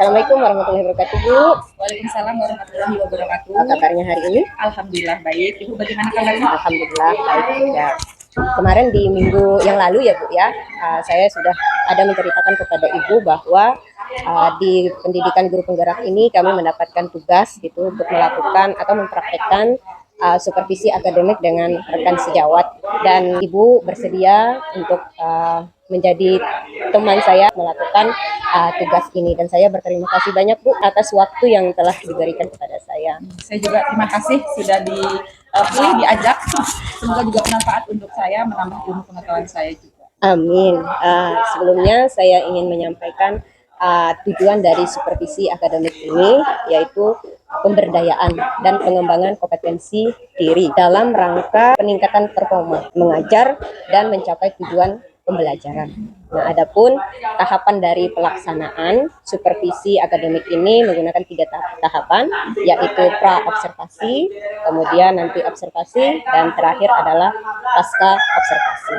Assalamualaikum warahmatullahi wabarakatuh, Bu. Waalaikumsalam warahmatullahi wabarakatuh. Apa kabarnya hari ini? Alhamdulillah baik. Ibu bagaimana kabarnya? Alhamdulillah baik juga. Kemarin di minggu yang lalu ya, Bu ya, saya sudah ada menceritakan kepada Ibu bahwa di pendidikan guru penggerak ini kami mendapatkan tugas gitu untuk melakukan atau mempraktekkan supervisi akademik dengan rekan sejawat, dan Ibu bersedia untuk menjadi teman saya melakukan tugas ini, dan saya berterima kasih banyak, Bu, atas waktu yang telah diberikan kepada saya. Saya juga terima kasih sudah dipilih, diajak. Semoga juga bermanfaat untuk saya, menambah ilmu pengetahuan saya juga. Amin. Sebelumnya saya ingin menyampaikan tujuan dari supervisi akademik ini, yaitu pemberdayaan dan pengembangan kompetensi diri dalam rangka peningkatan performa, mengajar dan mencapai tujuan pembelajaran. Nah, adapun tahapan dari pelaksanaan supervisi akademik ini menggunakan 3 tahapan, yaitu pra-observasi, kemudian nanti observasi, dan terakhir adalah pasca observasi.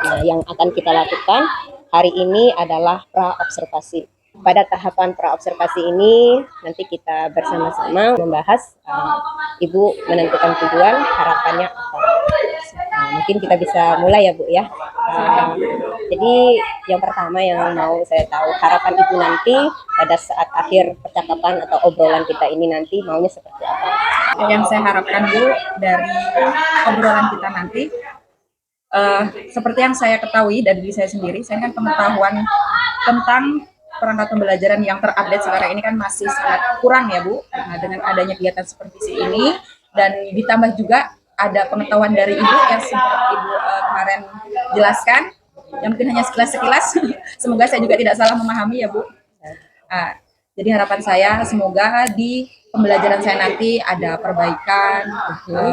Nah, yang akan kita lakukan hari ini adalah pra-observasi. Pada tahapan pra-observasi ini nanti kita bersama-sama membahas Ibu menentukan tujuan, harapannya apa. Mungkin kita bisa mulai ya, Bu ya. Jadi yang pertama yang mau saya tahu, harapan Ibu nanti pada saat akhir percakapan atau obrolan kita ini nanti maunya seperti apa? Yang saya harapkan, Bu, dari obrolan kita nanti, seperti yang saya ketahui dari diri saya sendiri, saya kan pengetahuan tentang perangkat pembelajaran yang terupdate sekarang ini kan masih sangat kurang ya, Bu. Nah, dengan adanya kegiatan supervisi ini dan ditambah juga ada pengetahuan dari Ibu yang sempat Ibu kemarin jelaskan, yang mungkin hanya sekilas-sekilas. Semoga saya juga tidak salah memahami ya, Bu. Jadi harapan saya semoga di pembelajaran saya nanti ada perbaikan,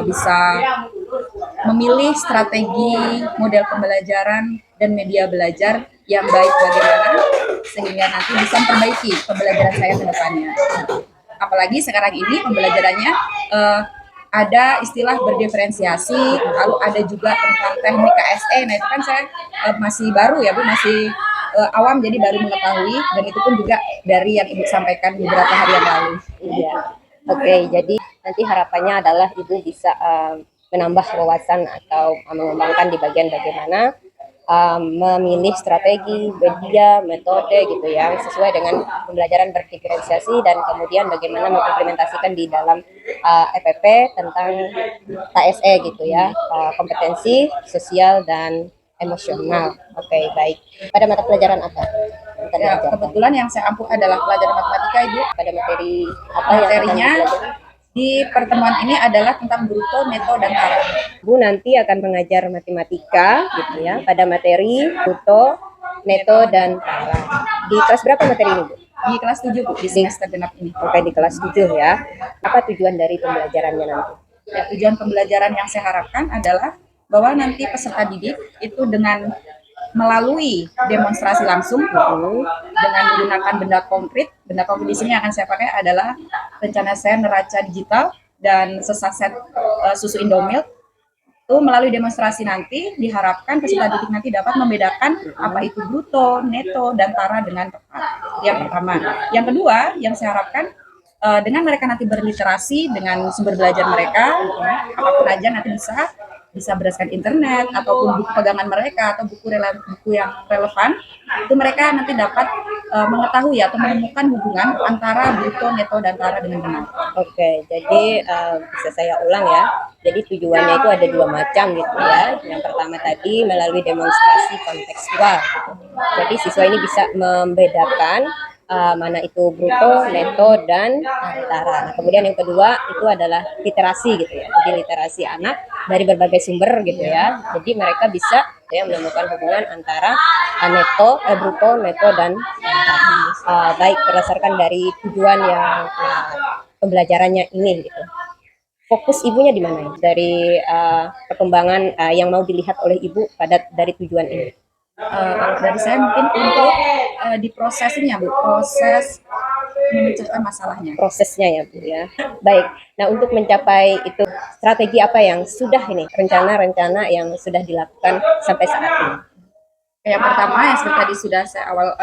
bisa memilih strategi model pembelajaran dan media belajar yang baik bagaimana sehingga nanti bisa memperbaiki pembelajaran saya ke depannya. Apalagi sekarang ini pembelajarannya ada istilah berdiferensiasi, lalu ada juga tentang teknik KSE. Nah itu kan saya masih baru ya, Bu, masih awam, jadi baru mengetahui, dan itu pun juga dari yang Ibu sampaikan beberapa hari yang lalu. Iya. Oke, jadi nanti harapannya adalah Ibu bisa menambah wawasan atau mengembangkan di bagian bagaimana memilih strategi, media, metode gitu ya, sesuai dengan pembelajaran berdiferensiasi, dan kemudian bagaimana mengimplementasikan di dalam EPP tentang KSE gitu ya, kompetensi sosial dan emosional. Oke, baik. Pada mata pelajaran apa? Ya, kebetulan yang saya ampuh adalah pelajaran matematika, Ibu. Pada materi apa materinya di pertemuan ini adalah tentang bruto, neto, dan tara. Bu nanti akan mengajar matematika gitu ya pada materi bruto, neto, dan tara. Di kelas berapa materi ini, Bu? Di kelas 7, Bu, di semester genap ini. Oke, di kelas 7 ya. Apa tujuan dari pembelajarannya nanti? Ya, tujuan pembelajaran yang saya harapkan adalah bahwa nanti peserta didik itu dengan melalui demonstrasi langsung dengan menggunakan benda konkret di sini yang akan saya pakai adalah rencana saya neraca digital dan sesaset susu Indomilk. Itu melalui demonstrasi nanti diharapkan peserta didik nanti dapat membedakan apa itu bruto, neto, dan tara dengan tepat. Yang pertama. Yang kedua, yang saya harapkan dengan mereka nanti berliterasi dengan sumber belajar mereka, apapun aja nanti bisa berdasarkan internet ataupun buku pegangan mereka atau buku yang relevan, itu mereka nanti dapat mengetahui atau menemukan hubungan antara bruto, neto, dan tara dengan benar. Oke, jadi bisa saya ulang ya. Jadi tujuannya itu ada 2 macam gitu ya. Yang pertama tadi melalui demonstrasi kontekstual. Jadi siswa ini bisa membedakan mana itu bruto, neto, dan tara. Nah, kemudian yang kedua itu adalah literasi gitu ya. Jadi literasi anak dari berbagai sumber gitu ya. Jadi mereka bisa ya menemukan hubungan antara bruto, neto, dan tara. Baik, berdasarkan dari tujuan yang pembelajarannya ini gitu. Fokus ibunya di mana dari perkembangan yang mau dilihat oleh ibu dari tujuan ini? Kalau dari saya mungkin untuk di prosesnya, Bu, proses memecahkan masalahnya. Prosesnya ya, Bu ya. Baik. Nah, untuk mencapai itu strategi apa yang sudah ini rencana-rencana yang sudah dilakukan sampai saat ini? Yang pertama yang seperti tadi sudah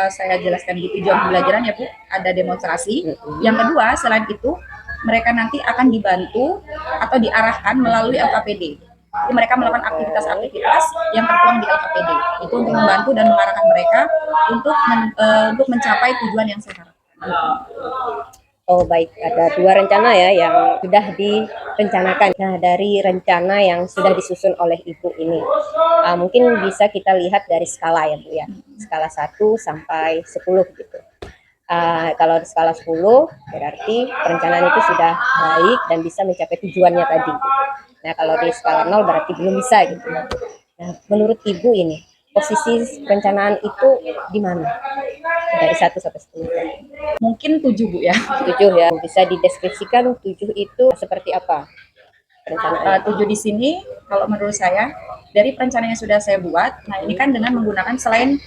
saya jelaskan di tujuan pembelajaran ya Bu, ada demonstrasi. Yang kedua selain itu mereka nanti akan dibantu atau diarahkan melalui LKPD. Jadi mereka melakukan aktivitas-aktivitas yang tertuang di LKPD. Itu untuk membantu dan mengarahkan mereka untuk mencapai tujuan yang saya harapkan. Oh baik, ada dua rencana ya yang sudah direncanakan. Nah dari rencana yang sudah disusun oleh Ibu ini, mungkin bisa kita lihat dari skala ya Bu ya, skala 1 sampai 10 gitu. Kalau di skala 10 berarti perencanaan itu sudah baik dan bisa mencapai tujuannya tadi. Nah kalau di skala 0 berarti belum bisa gitu. Nah menurut Ibu ini, posisi perencanaan itu di mana? Dari 1 sampai 10. Mungkin 7 Bu ya. 7 ya. Bisa dideskripsikan 7 itu seperti apa perencanaan? 7 di sini kalau menurut saya dari perencanaan yang sudah saya buat, nah ini kan dengan menggunakan selain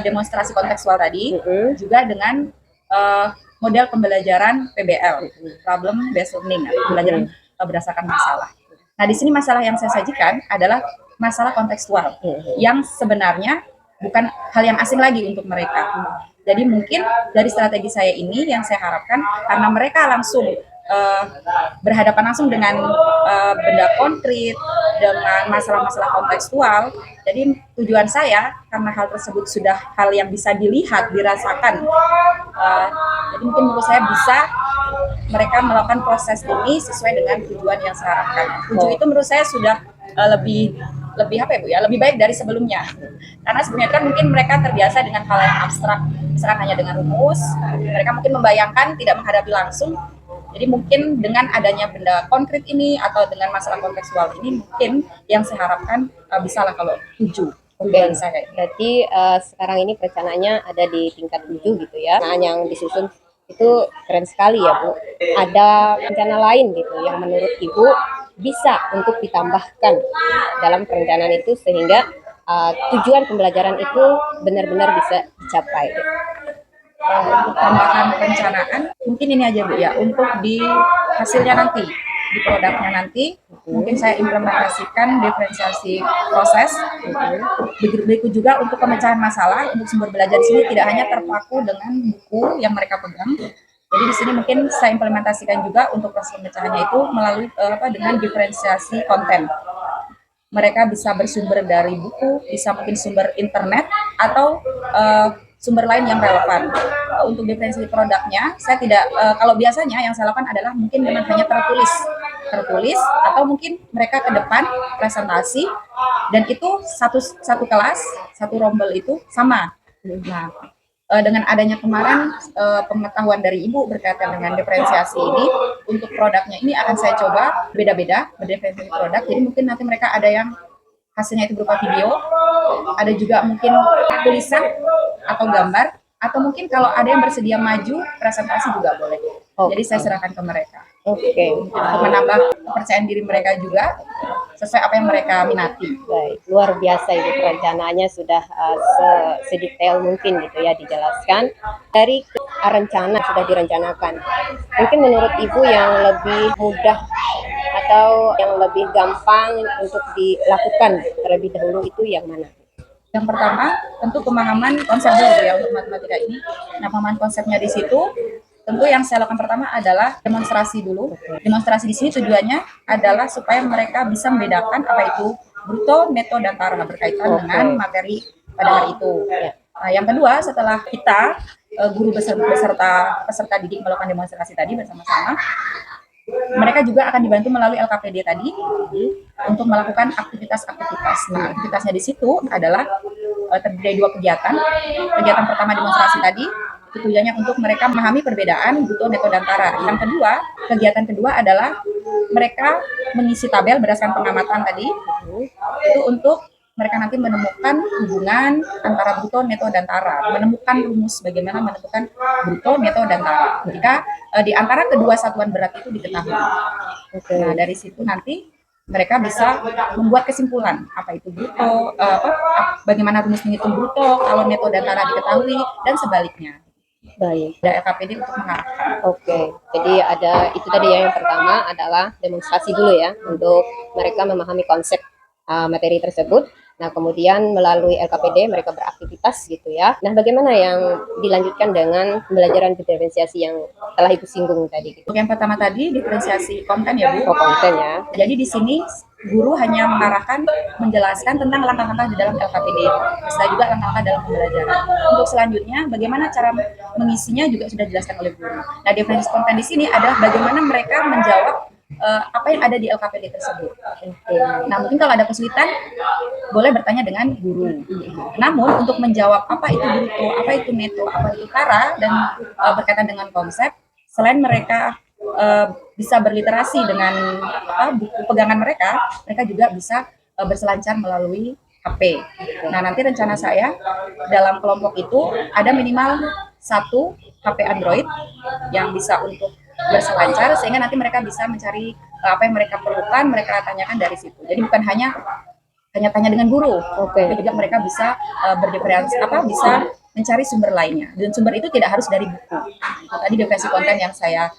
demonstrasi kontekstual tadi, juga dengan model pembelajaran PBL, problem based learning, pembelajaran berdasarkan masalah. Nah di sini masalah yang saya sajikan adalah masalah kontekstual yang sebenarnya bukan hal yang asing lagi untuk mereka. Jadi mungkin dari strategi saya ini yang saya harapkan karena mereka langsung berhadapan langsung dengan benda konkret, dengan masalah-masalah kontekstual. Jadi tujuan saya karena hal tersebut sudah hal yang bisa dilihat, dirasakan. Jadi mungkin menurut saya bisa mereka melakukan proses ini sesuai dengan tujuan yang saya harapkan. 7 itu menurut saya sudah lebih apa ya Bu ya, lebih baik dari sebelumnya. Karena sebelumnya kan mungkin mereka terbiasa dengan hal yang abstrak, misalkan hanya dengan rumus, mereka mungkin membayangkan tidak menghadapi langsung. Jadi mungkin dengan adanya benda konkret ini atau dengan masalah kontekstual ini mungkin yang saya harapkan bisa lah kalau 7. Oke, berarti sekarang ini perencanaannya ada di tingkat 7 gitu ya. Nah, yang disusun itu keren sekali ya Bu. Ada rencana lain gitu yang menurut Ibu bisa untuk ditambahkan dalam perencanaan itu sehingga tujuan pembelajaran itu benar-benar bisa dicapai. Untuk tambahan perencanaan mungkin ini aja Bu ya, untuk di hasilnya nanti, di produknya nanti mungkin saya implementasikan diferensiasi proses. Berikut juga untuk pemecahan masalah, untuk sumber belajar di sini tidak hanya terpaku dengan buku yang mereka pegang. Jadi di sini mungkin saya implementasikan juga untuk proses pemecahannya itu melalui dengan diferensiasi konten. Mereka bisa bersumber dari buku, bisa mungkin sumber internet atau sumber lain yang relevan. Untuk diferensiasi produknya, saya tidak kalau biasanya yang saya lakukan adalah mungkin dengan hanya tertulis atau mungkin mereka ke depan presentasi dan itu satu kelas, satu rombel itu sama. Nah, dengan adanya kemarin pengetahuan dari Ibu berkaitan dengan diferensiasi ini, untuk produknya ini akan saya coba beda-beda berdiferensiasi produk. Jadi mungkin nanti mereka ada yang hasilnya itu berupa video, ada juga mungkin tulisan atau gambar, atau mungkin kalau ada yang bersedia maju presentasi juga boleh. Jadi saya serahkan ke mereka. Untuk menambah kepercayaan diri mereka juga sesuai apa yang mereka minati. Baik, luar biasa Ibu, perencanaannya sudah sedetail mungkin gitu ya dijelaskan. Dari rencana sudah direncanakan, mungkin menurut Ibu yang lebih mudah atau yang lebih gampang untuk dilakukan terlebih dahulu itu yang mana? Yang pertama, tentu pemahaman konsep dulu ya untuk matematika ini. Nah, pemahaman konsepnya di situ, tentu yang saya lakukan pertama adalah demonstrasi dulu. Demonstrasi di sini tujuannya adalah supaya mereka bisa membedakan apa itu bruto, neto, dan tara berkaitan dengan materi pada hari itu. Nah, yang kedua, setelah kita guru beserta peserta didik melakukan demonstrasi tadi bersama-sama, mereka juga akan dibantu melalui LKPD tadi untuk melakukan aktivitas-aktivitas. Nah, aktivitasnya di situ adalah terdiri dari 2 kegiatan. Kegiatan pertama demonstrasi tadi tujuannya untuk mereka memahami perbedaan bruto, neto, dan tara. Yang kedua, kegiatan kedua adalah mereka mengisi tabel berdasarkan pengamatan tadi itu untuk mereka nanti menemukan hubungan antara bruto, neto, dan tara, menemukan rumus bagaimana menentukan bruto, neto, dan tara jika di antara kedua satuan berat itu diketahui. Nah, dari situ nanti mereka bisa membuat kesimpulan apa itu bruto, bagaimana rumus menghitung bruto kalau neto dan tara diketahui dan sebaliknya. Baik. Ada LKPD untuk mengarahkan. Oke, jadi ada itu tadi ya, yang pertama adalah demonstrasi dulu ya untuk mereka memahami konsep materi tersebut. Nah, kemudian melalui LKPD mereka beraktivitas gitu ya. Nah, bagaimana yang dilanjutkan dengan pembelajaran diferensiasi yang telah Ibu singgung tadi gitu? Untuk yang pertama tadi diferensiasi konten ya Bu. Oh, konten ya. Jadi di sini guru hanya mengarahkan, menjelaskan tentang langkah-langkah di dalam LKPD, serta juga langkah-langkah dalam pembelajaran. Untuk selanjutnya, bagaimana cara mengisinya juga sudah dijelaskan oleh guru. Nah, diferensiasi konten di sini adalah bagaimana mereka menjawab apa yang ada di LKPD tersebut. Nah, mungkin kalau ada kesulitan, boleh bertanya dengan guru. Namun, untuk menjawab apa itu bruto, apa itu neto, apa itu kara, dan berkaitan dengan konsep, selain mereka bisa berliterasi dengan buku pegangan mereka juga bisa berselancar melalui HP. Nah, nanti rencana saya dalam kelompok itu ada minimal 1 HP Android yang bisa untuk berselancar, sehingga nanti mereka bisa mencari apa yang mereka perlukan, mereka tanyakan dari situ. Jadi bukan hanya tanya dengan guru, tapi juga mereka bisa berdiferensiasi bisa mencari sumber lainnya. Dan sumber itu tidak harus dari buku. Itu tadi definisi konten yang saya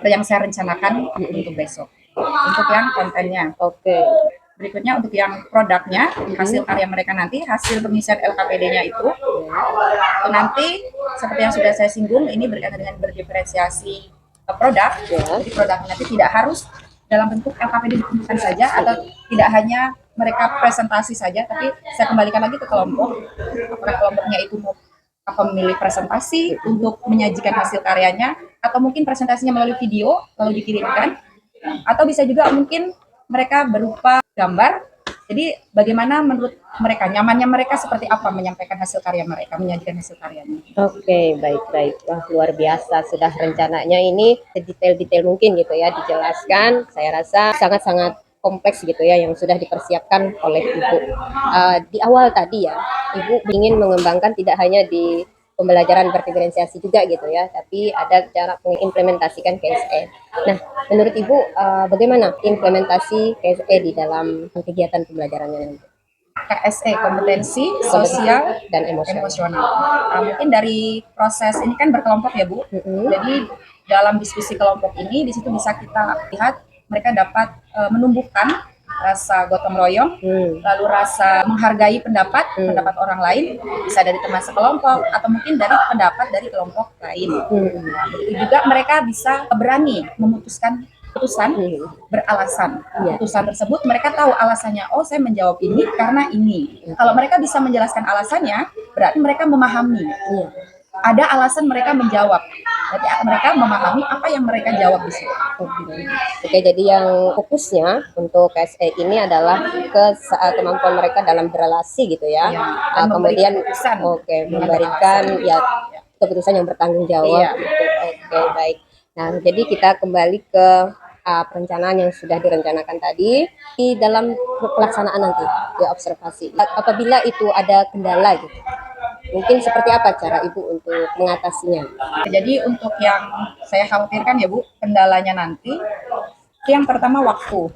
yang saya rencanakan untuk besok. Untuk yang kontennya. Berikutnya untuk yang produknya, hasil karya mereka nanti, hasil pengisian LKPD-nya itu nanti seperti yang sudah saya singgung, ini berkaitan dengan berdiferensiasi produk. Jadi produknya nanti tidak harus dalam bentuk LKPD ditentukan saja, atau tidak hanya mereka presentasi saja, tapi saya kembalikan lagi ke kelompok. Apakah kelompoknya itu mau memilih presentasi untuk menyajikan hasil karyanya, atau mungkin presentasinya melalui video lalu dikirimkan, atau bisa juga mungkin mereka berupa gambar. Jadi bagaimana menurut mereka, nyamannya mereka seperti apa menyampaikan hasil karya mereka, menyajikan hasil karyanya. Baik. Wah, luar biasa sudah rencananya ini sedetail-detail mungkin gitu ya dijelaskan. Saya rasa sangat-sangat kompleks gitu ya yang sudah dipersiapkan oleh Ibu. Di awal tadi ya, Ibu ingin mengembangkan tidak hanya di pembelajaran berdiferensiasi juga gitu ya, tapi ada cara mengimplementasikan KSE. Nah, menurut Ibu bagaimana implementasi KSE di dalam kegiatan pembelajarannya nanti? KSE, kompetensi sosial dan emosional. Mungkin dari proses ini kan berkelompok ya Bu. Jadi dalam diskusi kelompok ini, di situ bisa kita lihat mereka dapat menumbuhkan rasa gotong royong, lalu rasa menghargai pendapat orang lain, bisa dari teman sekelompok atau mungkin dari pendapat dari kelompok lain. Nah, begitu juga mereka bisa berani memutuskan putusan beralasan. Putusan tersebut mereka tahu alasannya. Oh, saya menjawab ini karena ini. Kalau mereka bisa menjelaskan alasannya, berarti mereka memahami. Ada alasan mereka menjawab. Berarti mereka memahami apa yang mereka jawab di situ. Oke, jadi yang fokusnya untuk KSE ini adalah kemampuan mereka dalam berelasi gitu ya. Kemudian memberikan keputusan yang bertanggung jawab gitu. Oke, baik. Nah, jadi kita kembali ke perencanaan yang sudah direncanakan tadi di dalam pelaksanaan nanti ya, observasi. Apabila itu ada kendala gitu, mungkin seperti apa cara Ibu untuk mengatasinya? Jadi untuk yang saya khawatirkan ya Bu, kendalanya nanti yang pertama waktu.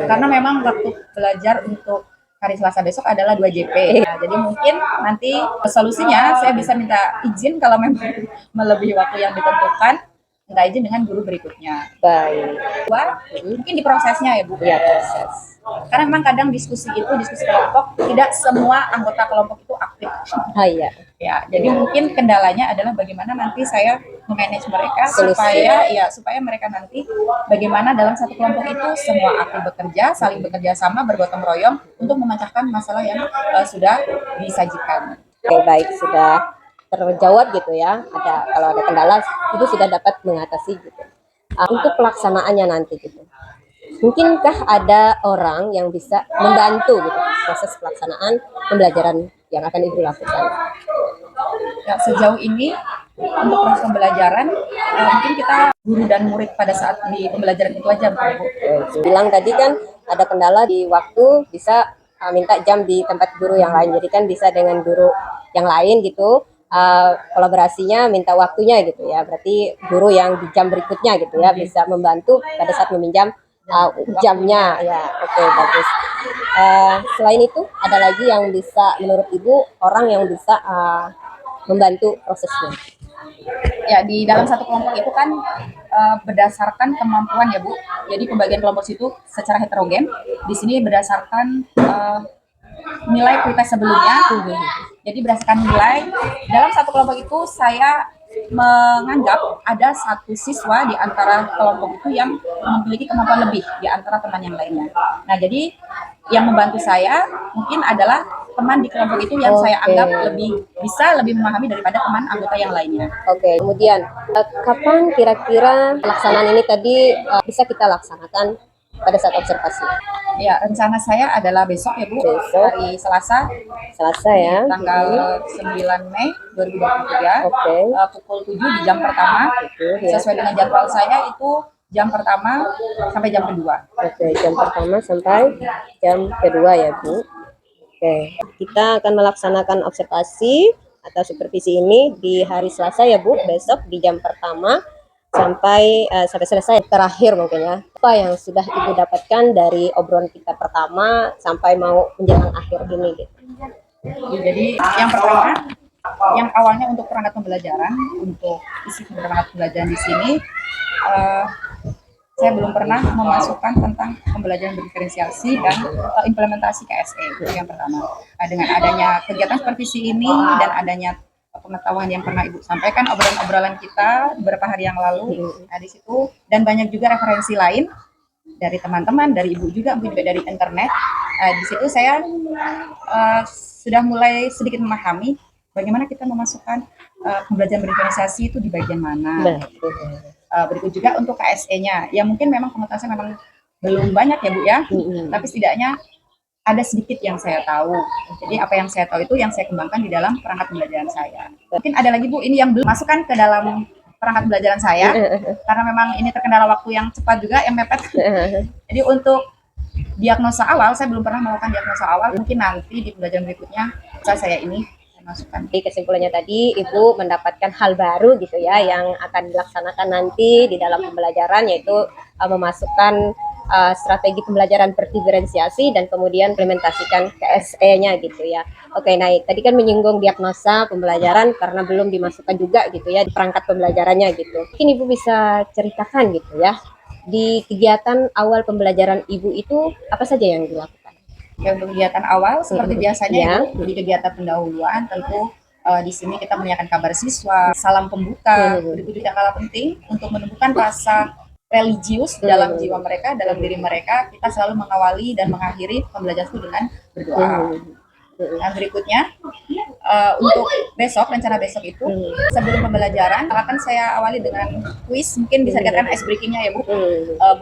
Karena memang waktu belajar untuk hari Selasa besok adalah 2 JP. Nah, jadi mungkin nanti solusinya saya bisa minta izin kalau memang melebihi waktu yang ditentukan, minta izin dengan guru berikutnya. Baik. Mungkin di prosesnya ya Bu. Iya, proses. Karena memang kadang diskusi kelompok, tidak semua anggota kelompok itu aktif. Iya. Ya, jadi mungkin kendalanya adalah bagaimana nanti saya memanage mereka supaya mereka nanti bagaimana dalam satu kelompok itu semua aktif bekerja, saling bekerja sama, bergotong royong untuk memecahkan masalah yang sudah disajikan. Oke, baik, sudah terjawab gitu ya. Kalau ada kendala itu sudah dapat mengatasi gitu. Untuk pelaksanaannya nanti gitu. Mungkinkah ada orang yang bisa membantu gitu proses pelaksanaan pembelajaran yang akan Ibu lakukan? Ya, sejauh ini untuk proses pembelajaran mungkin kita guru dan murid pada saat di pembelajaran itu aja Bu. Bilang tadi kan ada kendala di waktu, bisa minta jam di tempat guru yang lain. Jadi kan bisa dengan guru yang lain gitu. Kolaborasinya minta waktunya gitu ya, berarti guru yang di jam berikutnya gitu ya bisa membantu pada saat meminjam jamnya ya. Oke, bagus. Selain itu ada lagi yang bisa menurut Ibu orang yang bisa membantu prosesnya? Ya, di dalam satu kelompok itu kan berdasarkan kemampuan ya Bu. Jadi pembagian kelompok itu secara heterogen. Di sini berdasarkan nilai kuitas sebelumnya. Jadi berdasarkan nilai dalam satu kelompok itu saya menganggap ada satu siswa di antara kelompok itu yang memiliki kemampuan lebih di antara teman yang lainnya. Nah, jadi yang membantu saya mungkin adalah teman di kelompok itu yang saya anggap lebih memahami daripada teman anggota yang lainnya. Oke, kemudian kapan kira-kira pelaksanaan ini tadi bisa kita laksanakan pada saat observasi? Ya, rencana saya adalah besok ya Bu, Besok. hari Selasa, Ya. tanggal 9 Mei 2023, Oke. pukul 7 di jam pertama. Ya. Sesuai dengan jadwal saya itu jam pertama sampai jam kedua. Oke, jam pertama sampai jam kedua ya Bu. Oke, kita akan melaksanakan observasi atau supervisi ini di hari Selasa ya Bu, besok di jam pertama sampai selesai terakhir mungkin ya. Apa yang sudah Ibu dapatkan dari obrolan kita pertama sampai mau menjelang akhir ini gitu? Jadi yang pertama, yang awalnya untuk perangkat pembelajaran, untuk isi perangkat pembelajaran di sini, saya belum pernah memasukkan tentang pembelajaran berdiferensiasi dan implementasi KSE. Itu yang pertama. Dengan adanya kegiatan supervisi ini dan adanya pengetahuan yang pernah Ibu sampaikan, obrolan-obrolan kita beberapa hari yang lalu, di situ, dan banyak juga referensi lain dari teman-teman, dari Ibu juga, mungkin juga dari internet. Di situ saya sudah mulai sedikit memahami bagaimana kita memasukkan pembelajaran berdiferensiasi itu di bagian mana. Berikut juga untuk KSE-nya, ya mungkin memang pengetahuan saya memang belum banyak ya Bu ya, tapi setidaknya ada sedikit yang saya tahu. Jadi apa yang saya tahu itu yang saya kembangkan di dalam perangkat pembelajaran saya. Mungkin ada lagi Bu, ini yang belum masukkan ke dalam perangkat pembelajaran saya, karena memang ini terkendala waktu yang cepat juga, yang mepet. Jadi untuk diagnosa awal, saya belum pernah melakukan diagnosa awal. Mungkin nanti di pembelajaran berikutnya saya ini masukkan. Di kesimpulannya tadi Ibu mendapatkan hal baru gitu ya yang akan dilaksanakan nanti di dalam pembelajaran, yaitu memasukkan strategi pembelajaran berdiferensiasi dan kemudian implementasikan KSE-nya gitu ya. Oke, nah tadi kan menyinggung diagnosa pembelajaran karena belum dimasukkan juga gitu ya di perangkat pembelajarannya gitu. Mungkin Ibu bisa ceritakan gitu ya, di kegiatan awal pembelajaran Ibu itu apa saja yang dilakukan? Ya, untuk kegiatan awal seperti biasanya Ya. Ibu, di kegiatan pendahuluan tentu di sini kita menanyakan kabar siswa, salam pembuka, berikut yang kalah penting untuk menumbuhkan rasa religius dalam jiwa mereka, dalam diri mereka. Kita selalu mengawali dan mengakhiri pembelajaran itu dengan berdoa. Nah, berikutnya untuk besok, rencana besok itu sebelum pembelajaran akan saya awali dengan kuis, mungkin bisa dikatakan ice breakingnya ya Bu,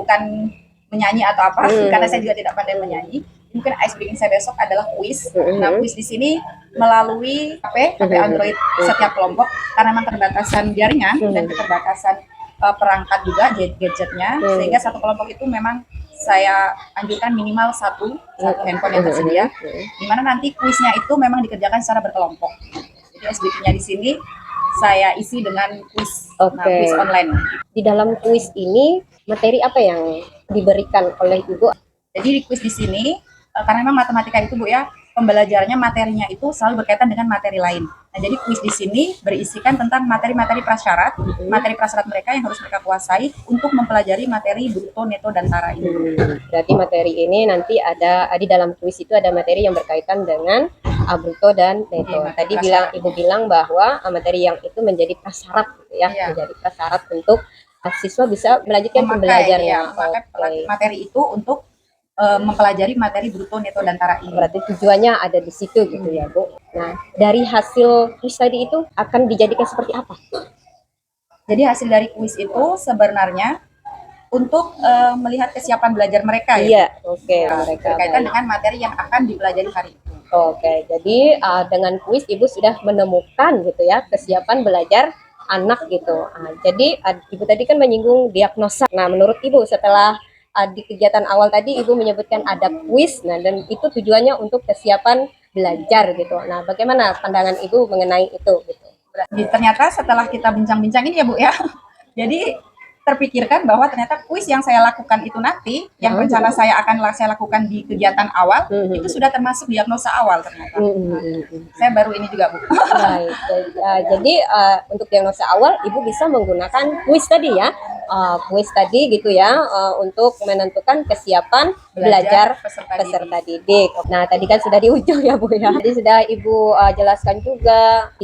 bukan menyanyi atau apa, karena saya juga tidak pandai menyanyi. Mungkin ice breaking saya besok adalah kuis. Nah, kuis di sini melalui HP Android setiap kelompok, karena memang keterbatasan jaringan dan keterbatasan perangkat juga gadgetnya, sehingga satu kelompok itu memang saya anjurkan minimal satu handphone yang tersedia, di mana nanti kuisnya itu memang dikerjakan secara berkelompok. Jadi SBK-nya di sini saya isi dengan kuis, kuis online. Di dalam kuis ini materi apa yang diberikan oleh Ibu? Jadi di kuis di sini karena memang matematika itu Bu ya, pembelajarannya materinya itu selalu berkaitan dengan materi lain. Nah, jadi kuis di sini berisikan tentang materi-materi prasyarat, materi prasyarat mereka yang harus mereka kuasai untuk mempelajari materi bruto, neto, dan tara ini. Berarti materi ini nanti ada di dalam kuis itu ada materi yang berkaitan dengan bruto dan neto. Tadi Ibu bilang bahwa materi yang itu menjadi prasyarat gitu ya, menjadi prasyarat untuk siswa bisa melanjutkan pembelajarannya. Materi itu untuk mempelajari materi bruto, neto, dan tara ini. Berarti tujuannya ada di situ gitu ya Bu. Nah, dari hasil kuis tadi itu akan dijadikan seperti apa? Jadi hasil dari kuis itu sebenarnya untuk melihat kesiapan belajar mereka. Iya, mereka berkaitan dengan materi yang akan dipelajari hari itu. Jadi dengan kuis Ibu sudah menemukan gitu ya kesiapan belajar anak gitu. Jadi Ibu tadi kan menyinggung diagnosa. Nah, menurut Ibu setelah di kegiatan awal tadi Ibu menyebutkan ada kuis, nah dan itu tujuannya untuk kesiapan belajar gitu. Nah, bagaimana pandangan Ibu mengenai itu gitu? Jadi ternyata setelah kita bincang-bincang ini ya Bu ya, jadi terpikirkan bahwa ternyata kuis yang saya lakukan itu nanti, yang rencana saya saya lakukan di kegiatan awal, itu sudah termasuk diagnosa awal ternyata. Saya baru ini juga, Bu. Baik, baik. Jadi untuk diagnosa awal Ibu bisa menggunakan kuis tadi ya, kuis tadi gitu ya, untuk menentukan kesiapan belajar peserta didik. Nah tadi kan sudah di ujung ya Bu ya, jadi sudah Ibu jelaskan juga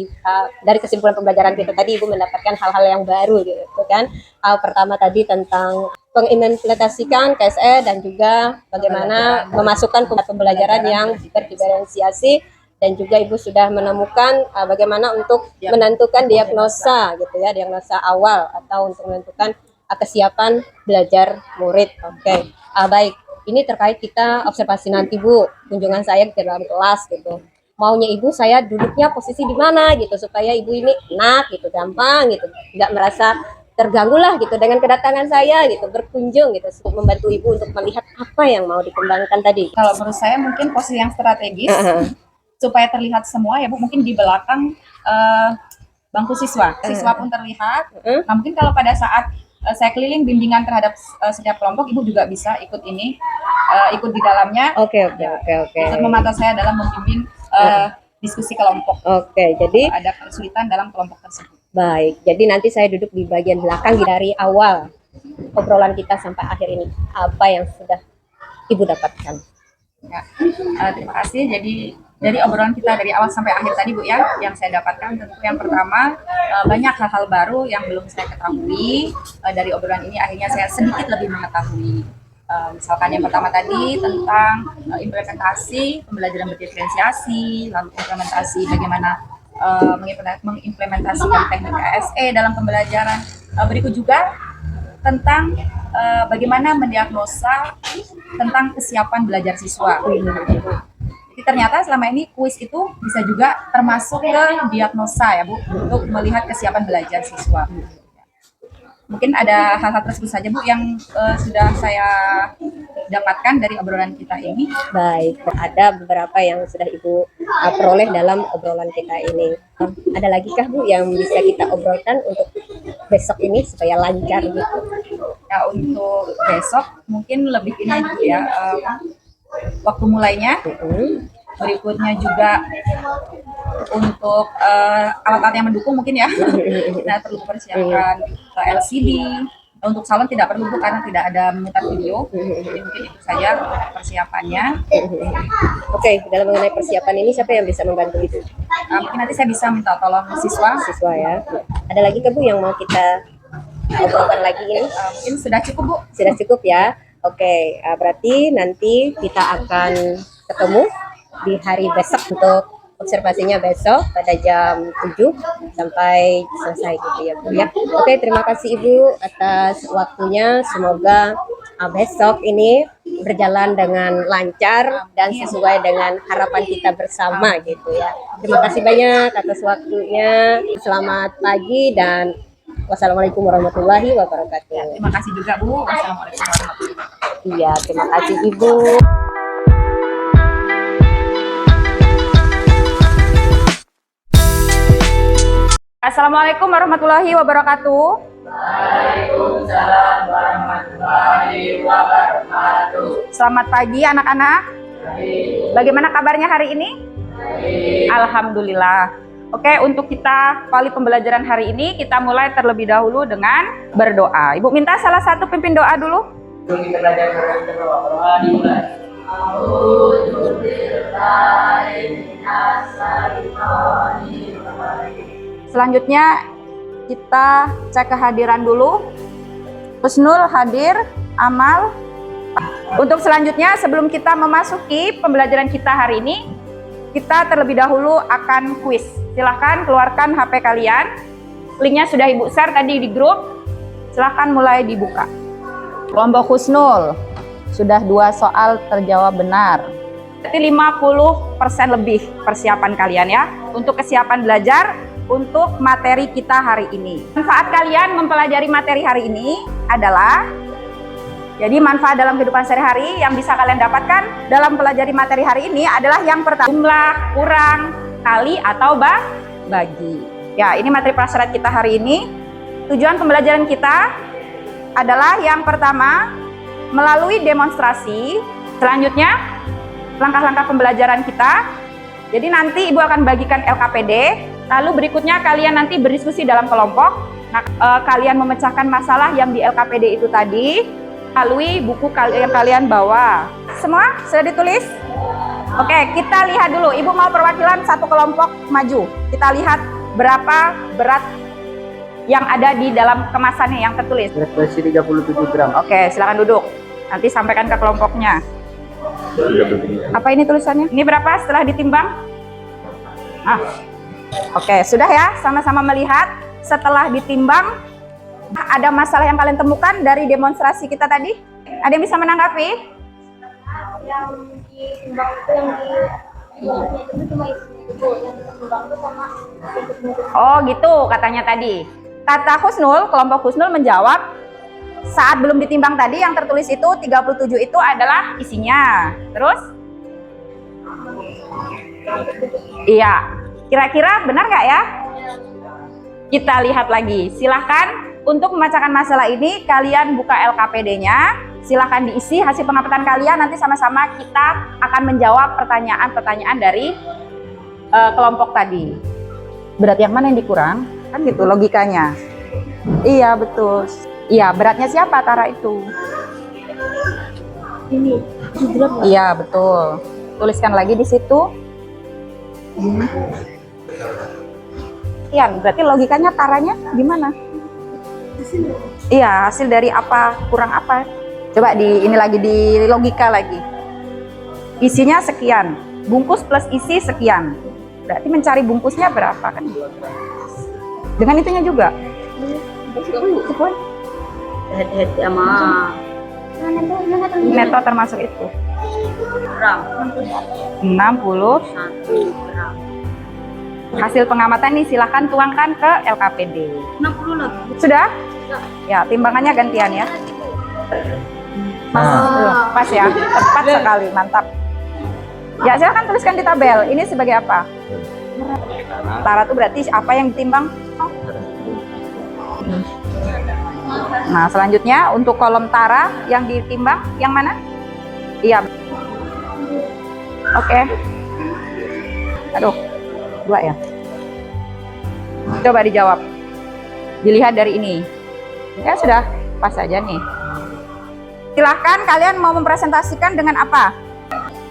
dari kesimpulan pembelajaran kita tadi Ibu mendapatkan hal-hal yang baru gitu kan. Pertama tadi tentang mengimplementasikan KSE dan juga bagaimana memasukkan pembelajaran yang berdiferensiasi, dan juga Ibu sudah menemukan bagaimana untuk menentukan diagnosa gitu ya, diagnosa awal atau untuk menentukan kesiapan belajar murid. Oke. Baik, ini terkait kita observasi nanti Bu, kunjungan saya ke dalam kelas gitu. Maunya Ibu saya duduknya posisi di mana gitu supaya Ibu ini enak gitu, gampang gitu, nggak merasa terganggu lah gitu dengan kedatangan saya gitu, berkunjung gitu, membantu Ibu untuk melihat apa yang mau dikembangkan tadi. Kalau menurut saya mungkin posisi yang strategis supaya terlihat semua ya Bu, mungkin di belakang bangku siswa pun terlihat. Nah mungkin kalau pada saat saya keliling bimbingan terhadap setiap kelompok, Ibu juga bisa ikut ini, ikut di dalamnya. Oke. Ikut memantau saya dalam membimbing diskusi kelompok. Oke, jadi ada kesulitan dalam kelompok tersebut. Baik, jadi nanti saya duduk di bagian belakang dari awal obrolan kita sampai akhir ini. Apa yang sudah Ibu dapatkan? Ya, terima kasih. Jadi dari obrolan kita dari awal sampai akhir tadi Bu ya, yang saya dapatkan tentu yang pertama banyak hal-hal baru yang belum saya ketahui. Dari obrolan ini akhirnya saya sedikit lebih mengetahui. Misalkan yang pertama tadi tentang implementasi pembelajaran berdiferensiasi, lalu implementasi bagaimana mengimplementasikan teknik KSE dalam pembelajaran. Berikut juga tentang bagaimana mendiagnosa tentang kesiapan belajar siswa. Jadi ternyata selama ini kuis itu bisa juga termasuk ke diagnosa ya Bu, untuk melihat kesiapan belajar siswa. Mungkin ada hal-hal tersebut saja Bu yang sudah saya dapatkan dari obrolan kita ini. Baik, ada beberapa yang sudah Ibu peroleh dalam obrolan kita ini. Ada lagi kah Bu yang bisa kita obrolkan untuk besok ini supaya lancar gitu? Ya untuk besok mungkin lebih ini Bu ya, waktu mulainya. Berikutnya juga untuk alat-alat yang mendukung mungkin ya. Nah perlu persiapkan LCD. Untuk salon tidak perlu Bu karena tidak ada memutar video. Jadi mungkin itu saja untuk persiapannya. Oke, dalam mengenai persiapan ini siapa yang bisa membantu itu? Mungkin nanti saya bisa minta tolong siswa ya. Ada lagi ke Bu yang mau kita obrolkan lagi ini? Mungkin sudah cukup Bu. Sudah cukup ya. Oke, berarti nanti kita akan ketemu di hari besok untuk observasinya besok pada jam 7 sampai selesai gitu ya Bu ya. Oke, terima kasih Ibu atas waktunya. Semoga besok ini berjalan dengan lancar dan sesuai dengan harapan kita bersama gitu ya. Terima kasih banyak atas waktunya. Selamat pagi dan wassalamualaikum warahmatullahi wabarakatuh. Ya, terima kasih juga Bu. Wassalamualaikum warahmatullahi wabarakatuh. Iya, terima kasih Ibu. Assalamualaikum warahmatullahi wabarakatuh. Waalaikumsalam warahmatullahi wabarakatuh. Selamat pagi anak-anak. Bagaimana kabarnya hari ini? Alhamdulillah. Oke, untuk kita kali pembelajaran hari ini kita mulai terlebih dahulu dengan berdoa. Ibu minta salah satu pimpin doa dulu. Sebelum kita belajar berdoa dimulai. Selanjutnya kita cek kehadiran dulu. Husnul hadir, Amal. Untuk selanjutnya sebelum kita memasuki pembelajaran kita hari ini, kita terlebih dahulu akan kuis. Silahkan keluarkan HP kalian. Linknya sudah Ibu share tadi di grup. Silahkan mulai dibuka. Kelompok Husnul sudah 2 soal terjawab benar. Berarti 50% lebih persiapan kalian ya untuk kesiapan belajar untuk materi kita hari ini. Manfaat kalian mempelajari materi hari ini adalah, jadi manfaat dalam kehidupan sehari-hari yang bisa kalian dapatkan dalam pelajari materi hari ini adalah yang pertama, jumlah, kurang, kali, atau bagi. Ya, ini materi prasyarat kita hari ini. Tujuan pembelajaran kita adalah yang pertama, melalui demonstrasi. Selanjutnya, langkah-langkah pembelajaran kita. Jadi nanti Ibu akan bagikan LKPD, lalu berikutnya kalian nanti berdiskusi dalam kelompok. Nah, kalian memecahkan masalah yang di LKPD itu tadi, melalui buku yang kalian bawa. Semua sudah ditulis? Oke, kita lihat dulu. Ibu mau perwakilan satu kelompok maju. Kita lihat berapa berat yang ada di dalam kemasannya yang tertulis. Berat besi 37 gram. Oke, silakan duduk. Nanti sampaikan ke kelompoknya. Apa ini tulisannya? Ini berapa setelah ditimbang? Oke, sudah ya. Sama-sama melihat setelah ditimbang. Ada masalah yang kalian temukan dari demonstrasi kita tadi? Ada yang bisa menanggapi? Yang ditimbang itu itu cuma itu yang ditimbang itu sama Oh gitu katanya tadi. Kata Husnul, kelompok Husnul menjawab, saat belum ditimbang tadi yang tertulis itu 37 itu adalah isinya. Terus? Iya. Kira-kira benar nggak ya? Kita lihat lagi. Silahkan untuk memecahkan masalah ini kalian buka LKPD-nya. Silahkan diisi hasil pengamatan kalian. Nanti sama-sama kita akan menjawab pertanyaan-pertanyaan dari kelompok tadi. Berat yang mana yang dikurang? Kan gitu logikanya. Iya betul. Iya, beratnya siapa Tara itu? ini berat. Iya betul. Tuliskan lagi di situ. Iya, berarti logikanya Taranya gimana? Iya, hasil dari apa kurang apa? Coba ini lagi di logika lagi. Isinya sekian, bungkus plus isi sekian. Berarti mencari bungkusnya berapa kan? Dengan itunya juga. 10. Head sama Neto termasuk itu. gram. 60. 1 gram. Hasil pengamatan ini silahkan tuangkan ke LKPD. 60 lagi. Sudah? Ya, timbangannya gantian ya. Pas ya, tepat sekali, mantap. Ya, silahkan tuliskan di tabel. Ini sebagai apa? Tara itu berarti apa yang ditimbang? Nah, selanjutnya untuk kolom Tara yang ditimbang yang mana? Iya. Oke. Aduh, 2 ya. Coba dijawab. Dilihat dari ini. Ya sudah, pas saja nih. Silahkan kalian mau mempresentasikan dengan apa?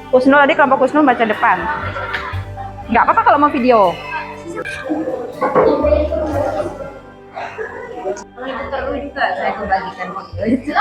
Husnul tadi kelompok Husnul baca depan. Nggak apa-apa kalau mau video. Kalau itu perlu juga saya membagikan video itu.